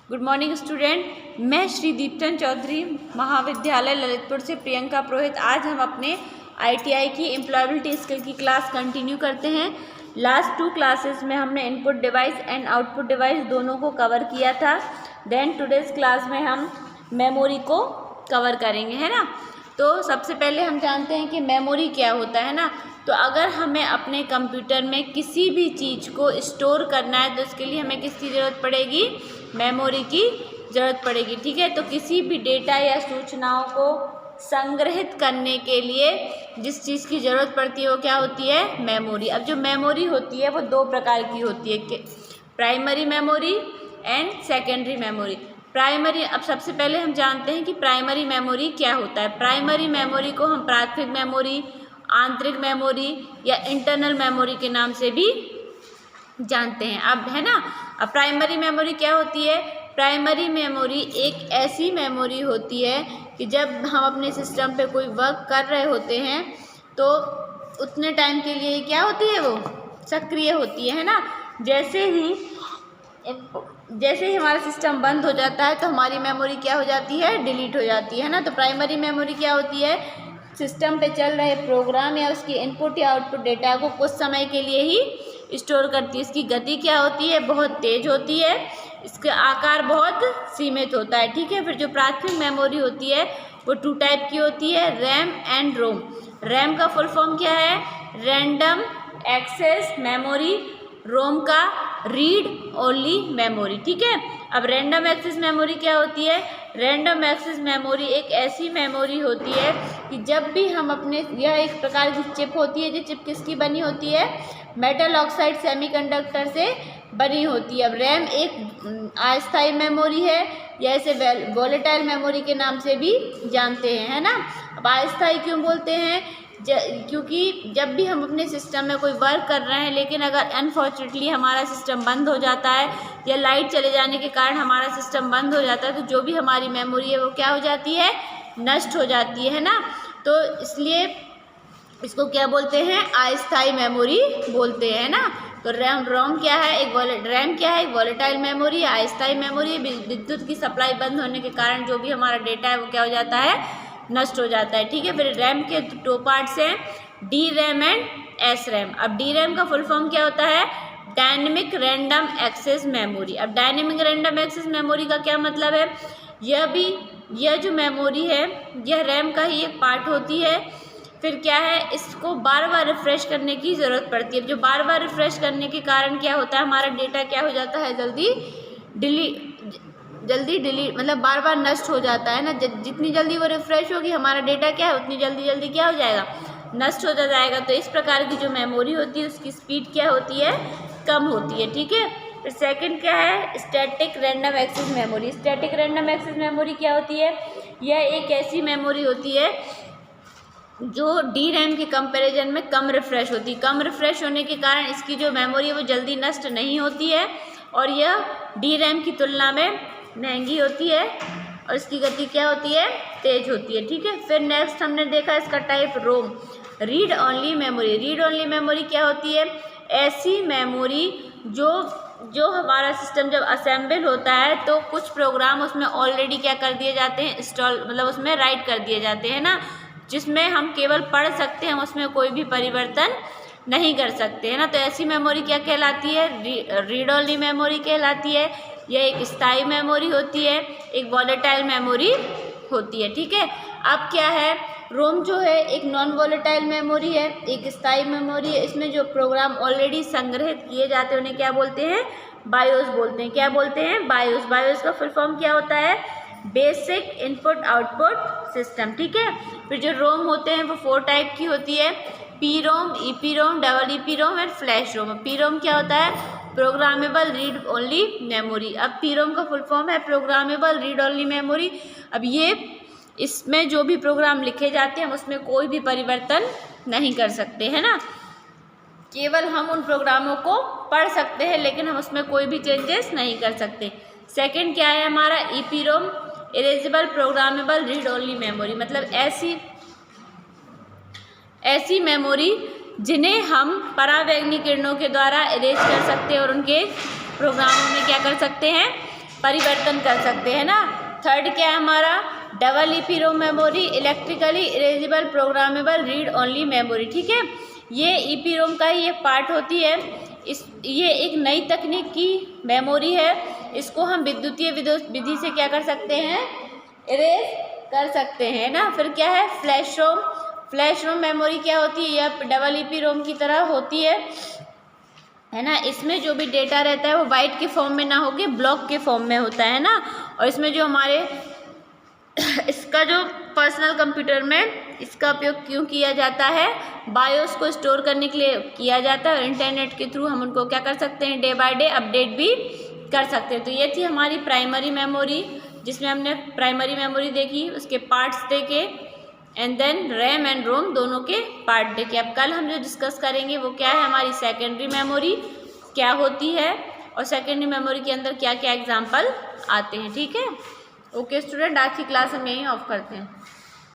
Good morning student. मैं श्री दीपचंद चौधरी महाविद्यालय ललितपुर से प्रियंका पुरोहित। आज हम अपने ITI की एम्प्लॉयबिलिटी स्किल की क्लास कंटिन्यू करते हैं। लास्ट 2 क्लासेस में हमने input device and output device दोनों को कवर किया था। देन टुडेज क्लास में हम मेमोरी को कवर करेंगे, है ना। तो सबसे पहले हम जानते हैं कि मेमोरी क्या होता है ना। तो अगर हमें अपने कंप्यूटर में किसी भी चीज़ को स्टोर करना है तो उसके लिए हमें किसकी ज़रूरत पड़ेगी? मेमोरी की ज़रूरत पड़ेगी, ठीक है। तो किसी भी डेटा या सूचनाओं को संग्रहित करने के लिए जिस चीज़ की ज़रूरत पड़ती है वो क्या होती है? मेमोरी। अब जो मेमोरी होती है वो 2 प्रकार की होती है, primary memory and secondary memory. Primary, अब सबसे पहले हम जानते हैं कि प्राइमरी मेमोरी क्या होता है। प्राइमरी मेमोरी को हम प्राथमिक मेमोरी, आंतरिक मेमोरी या इंटरनल मेमोरी के नाम से भी जानते हैं, अब है ना। अब प्राइमरी मेमोरी क्या होती है? प्राइमरी मेमोरी एक ऐसी मेमोरी होती है कि जब हम अपने सिस्टम पे कोई वर्क कर रहे होते हैं तो उतने टाइम के लिए क्या होती है? वो सक्रिय होती है ना। जैसे ही हमारा सिस्टम बंद हो जाता है तो हमारी मेमोरी क्या हो जाती है? डिलीट हो जाती है ना। तो प्राइमरी मेमोरी क्या होती है? सिस्टम पे चल रहे प्रोग्राम या उसकी इनपुट या आउटपुट डेटा को कुछ समय के लिए ही स्टोर करती है। इसकी गति क्या होती है? बहुत तेज होती है। इसका आकार बहुत सीमित होता है, ठीक है। फिर जो प्राथमिक मेमोरी होती है वो 2 टाइप की होती है, रैम एंड रोम। रैम का फुल फॉर्म क्या है? Random access memory. रोम का रीड ओनली मेमोरी, ठीक है। अब रैंडम एक्सेस मेमोरी क्या होती है? रैंडम एक्सेस मेमोरी एक ऐसी मेमोरी होती है कि जब भी हम अपने, यह एक प्रकार की चिप होती है। जो चिप किसकी बनी होती है? मेटल ऑक्साइड सेमीकंडक्टर से बनी होती है। अब रैम एक अस्थायी मेमोरी है या इसे वोलेटाइल मेमोरी के नाम से भी जानते हैं, है ना। अब अस्थायी क्यों बोलते हैं? क्योंकि जब भी हम अपने सिस्टम में कोई वर्क कर रहे हैं लेकिन अगर अनफॉर्चुनेटली हमारा सिस्टम बंद हो जाता है या लाइट चले जाने के कारण हमारा सिस्टम बंद हो जाता है तो जो भी हमारी मेमोरी है वो क्या हो जाती है? नष्ट हो जाती है ना। तो इसलिए इसको क्या बोलते हैं? अस्थायी मेमोरी बोलते हैं ना। तो रैम क्या है? एक वोलेटाइल मेमोरी, अस्थायी मेमोरी। विद्युत की सप्लाई बंद होने के कारण जो भी हमारा डेटा है वो क्या हो जाता है? नष्ट हो जाता है, ठीक है। फिर रैम के 2 पार्ट्स हैं, D RAM and S RAM. अब डी रैम का फुल फॉर्म क्या होता है? Dynamic random access memory. अब डायनेमिक रैंडम एक्सेस मेमोरी का क्या मतलब है? यह जो मेमोरी है यह रैम का ही एक पार्ट होती है। फिर क्या है? इसको बार बार रिफ्रेश करने की ज़रूरत पड़ती है। जो बार बार रिफ्रेश करने के कारण क्या होता है? हमारा डेटा क्या हो जाता है? जल्दी डिलीट, मतलब बार बार नष्ट हो जाता है ना। जितनी जल्दी वो रिफ्रेश होगी हमारा डेटा क्या है? उतनी जल्दी क्या हो जाएगा? नष्ट होता जाएगा। तो इस प्रकार की जो मेमोरी होती है उसकी स्पीड क्या होती है? कम होती है, ठीक है। फिर सेकंड क्या है? Static random access memory. Static random access memory क्या होती है? यह एक ऐसी मेमोरी होती है जो डी रैम के कंपैरिजन में कम रिफ्रेश होती है। कम रिफ्रेश होने के कारण इसकी जो मेमोरी है वो जल्दी नष्ट नहीं होती है और यह डी रैम की तुलना में महंगी होती है और इसकी गति क्या होती है? तेज होती है, ठीक है। फिर नेक्स्ट हमने देखा इसका type ROM, read only memory. Read only memory क्या होती है? ऐसी मेमोरी जो हमारा सिस्टम जब असेंबल होता है तो कुछ प्रोग्राम उसमें ऑलरेडी क्या कर दिए जाते हैं? इंस्टॉल, मतलब उसमें राइट कर दिए जाते हैं ना, जिसमें हम केवल पढ़ सकते हैं, उसमें कोई भी परिवर्तन नहीं कर सकते, है ना। तो ऐसी मेमोरी क्या कहलाती है? रीड ओनली मेमोरी कहलाती है। यह एक स्थायी मेमोरी होती है, एक वॉलेटाइल मेमोरी होती है, ठीक है। अब क्या है? रोम जो है एक नॉन वॉलेटाइल मेमोरी है, एक स्थायी मेमोरी है। इसमें जो प्रोग्राम ऑलरेडी संग्रहित किए जाते हैं उन्हें क्या बोलते हैं? बायोस बोलते हैं। क्या बोलते हैं? बायोस। बायोस का फुल फॉर्म क्या होता है? बेसिक इनपुट आउटपुट सिस्टम, ठीक है। फिर जो रोम होते हैं वो 4 टाइप की होती है, P ROM, E P ROM, double E P ROM and flash ROM. P ROM क्या होता है? Programmable read only memory. अब पी रोम का फुल फॉर्म है प्रोग्रामेबल रीड ओनली मेमोरी। अब ये इसमें जो भी प्रोग्राम लिखे जाते हैं उसमें कोई भी परिवर्तन नहीं कर सकते, है ना। केवल हम उन प्रोग्रामों को पढ़ सकते हैं लेकिन हम उसमें कोई भी चेंजेस नहीं कर सकते। सेकंड क्या है हमारा? EPROM, erasable programmable read only memory. मतलब ऐसी मेमोरी जिन्हें हम परावैंगनी किरणों के द्वारा इरेज कर सकते हैं और उनके प्रोग्रामों में क्या कर सकते हैं? परिवर्तन कर सकते हैं ना। थर्ड क्या है हमारा, double EPROM memory, electrically erasable programmable read only memory. ठीक है, ये EPROM का ही एक पार्ट होती है। ये एक नई तकनीक की मेमोरी है। इसको हम विद्युतीय विधि से क्या कर सकते हैं, इरेज कर सकते हैं ना। फिर क्या है, फ्लैश रोम। फ्लैश रोम मेमोरी क्या होती है, यह डबल EPROM की तरह होती है ना। इसमें जो भी डेटा रहता है वो बाइट के फॉर्म में ना होके ब्लॉक के फॉर्म में होता है ना। और इसमें जो हमारे इसका जो पर्सनल कंप्यूटर में इसका उपयोग क्यों किया जाता है, बायोस को स्टोर करने के लिए किया जाता है। और इंटरनेट के थ्रू हम उनको क्या कर सकते हैं, डे बाय डे अपडेट भी कर सकते हैं। तो ये थी हमारी प्राइमरी मेमोरी, जिसमें हमने प्राइमरी मेमोरी देखी, उसके पार्ट्स देखे, एंड देन रैम एंड रोम दोनों के पार्ट देखे। अब कल हम जो डिस्कस करेंगे वो क्या है, हमारी सेकेंडरी मेमोरी क्या होती है और सेकेंडरी मेमोरी के अंदर क्या क्या एग्जाम्पल आते हैं। ठीक है, ओके स्टूडेंट, आज की क्लास हम यहीं ऑफ करते हैं।